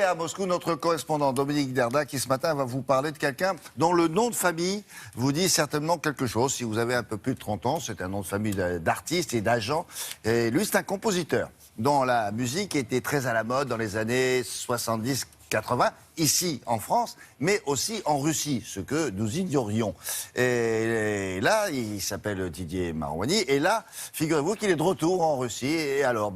à Moscou notre correspondant Dominique Derda qui ce matin va vous parler de quelqu'un dont le nom de famille vous dit certainement quelque chose. Si vous avez un peu plus de 30 ans, c'est un nom de famille d'artiste et d'agent. Et lui, c'est un compositeur dont la musique était très à la mode dans les années 70-80, ici en France, mais aussi en Russie, ce que nous ignorions. Et là, il s'appelle Didier Marouani, et là, figurez-vous qu'il est de retour en Russie, et alors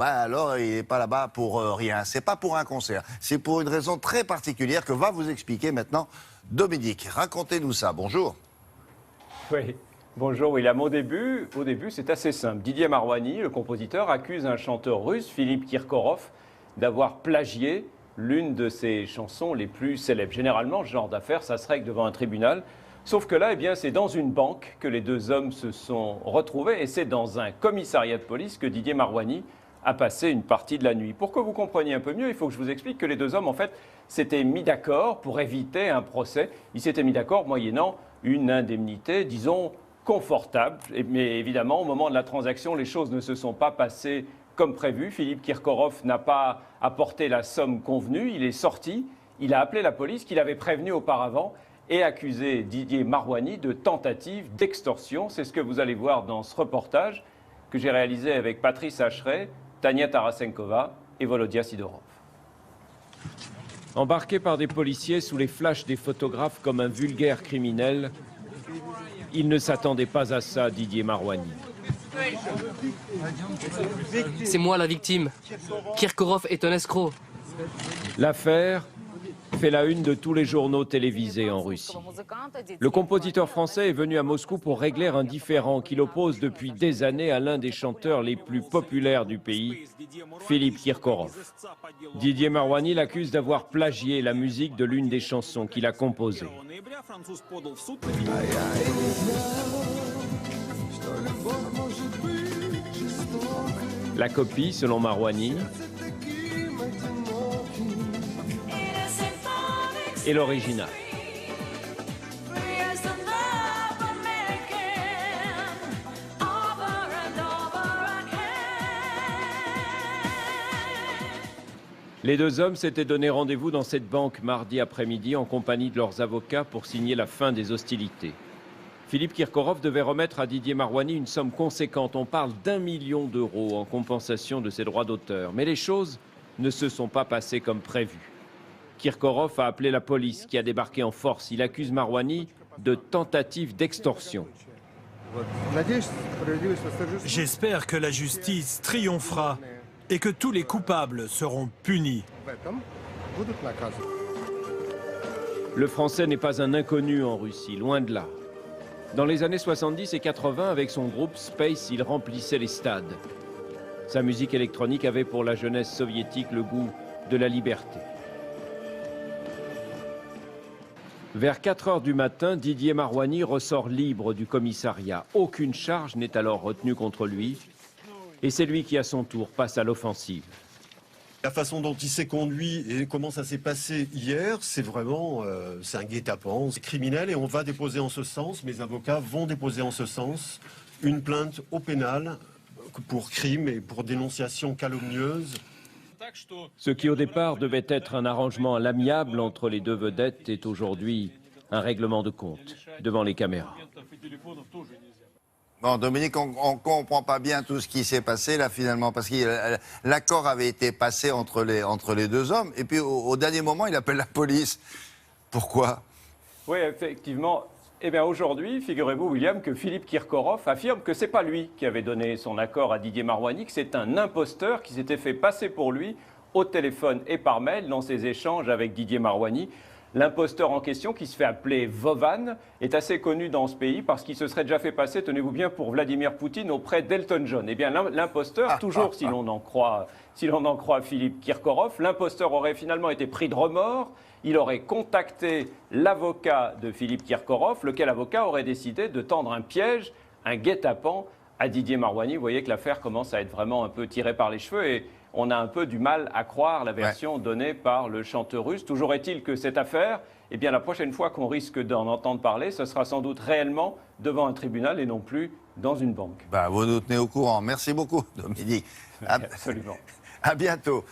il n'est pas là-bas pour rien, c'est pas pour un concert, c'est pour une raison très particulière que va vous expliquer maintenant Dominique. Racontez-nous ça, bonjour. Oui. Bonjour William. Au début, c'est assez simple. Didier Marouani, le compositeur, accuse un chanteur russe, Philippe Kirkorov, d'avoir plagié l'une de ses chansons les plus célèbres. Généralement, ce genre d'affaires, ça se règle devant un tribunal. Sauf que là, c'est dans une banque que les deux hommes se sont retrouvés et c'est dans un commissariat de police que Didier Marouani a passé une partie de la nuit. Pour que vous compreniez un peu mieux, il faut que je vous explique que les deux hommes, en fait, s'étaient mis d'accord pour éviter un procès. Ils s'étaient mis d'accord moyennant une indemnité, disons, confortable. Mais évidemment, au moment de la transaction, les choses ne se sont pas passées comme prévu. Philippe Kirkorov n'a pas apporté la somme convenue. Il est sorti, il a appelé la police qu'il avait prévenue auparavant et accusé Didier Marouani de tentative d'extorsion. C'est ce que vous allez voir dans ce reportage que j'ai réalisé avec Patrice Hacheret, Tania Tarasenkova et Volodya Sidorov. Embarqué par des policiers sous les flashs des photographes comme un vulgaire criminel, il ne s'attendait pas à ça, Didier Marouani. C'est moi la victime. Kirkorov est un escroc. L'affaire fait la une de tous les journaux télévisés en Russie. Le compositeur français est venu à Moscou pour régler un différend qui l'oppose depuis des années à l'un des chanteurs les plus populaires du pays, Philippe Kirkorov. Didier Marouani l'accuse d'avoir plagié la musique de l'une des chansons qu'il a composées. La copie, selon Marouani, est l'original. Les deux hommes s'étaient donné rendez-vous dans cette banque mardi après-midi en compagnie de leurs avocats pour signer la fin des hostilités. Philippe Kirkorov devait remettre à Didier Marouani une somme conséquente. On parle d'1 million d'euros en compensation de ses droits d'auteur. Mais les choses ne se sont pas passées comme prévu. Kirkorov a appelé la police qui a débarqué en force. Il accuse Marouani de tentative d'extorsion. J'espère que la justice triomphera et que tous les coupables seront punis. Le français n'est pas un inconnu en Russie, loin de là. Dans les années 70 et 80, avec son groupe Space, il remplissait les stades. Sa musique électronique avait pour la jeunesse soviétique le goût de la liberté. Vers 4 heures du matin, Didier Marouani ressort libre du commissariat. Aucune charge n'est alors retenue contre lui. Et c'est lui qui, à son tour, passe à l'offensive. La façon dont il s'est conduit et comment ça s'est passé hier, c'est vraiment c'est un guet-apens, c'est criminel et on va déposer en ce sens, mes avocats vont déposer en ce sens une plainte au pénal pour crime et pour dénonciation calomnieuse. Ce qui au départ devait être un arrangement à l'amiable entre les deux vedettes est aujourd'hui un règlement de compte devant les caméras. Bon, Dominique, on ne comprend pas bien tout ce qui s'est passé là finalement, parce que l'accord avait été passé entre les deux hommes, et puis au dernier moment, il appelle la police. Pourquoi? Oui, effectivement. Eh bien aujourd'hui, figurez-vous, William, que Philippe Kirkorov affirme que ce n'est pas lui qui avait donné son accord à Didier Marouani, que c'est un imposteur qui s'était fait passer pour lui au téléphone et par mail dans ses échanges avec Didier Marouani. L'imposteur en question, qui se fait appeler Vovan, est assez connu dans ce pays parce qu'il se serait déjà fait passer, tenez-vous bien, pour Vladimir Poutine auprès d'Elton John. Eh bien, l'imposteur, toujours si l'on en croit Philippe Kirkorov, l'imposteur aurait finalement été pris de remords. Il aurait contacté l'avocat de Philippe Kirkorov, lequel avocat aurait décidé de tendre un piège, un guet-apens à Didier Marouani. Vous voyez que l'affaire commence à être vraiment un peu tirée par les cheveux et on a un peu du mal à croire la version donnée par le chanteur russe. Toujours est-il que cette affaire, eh bien, la prochaine fois qu'on risque d'en entendre parler, ce sera sans doute réellement devant un tribunal et non plus dans une banque. Vous nous tenez au courant. Merci beaucoup, Dominique. Absolument. À bientôt.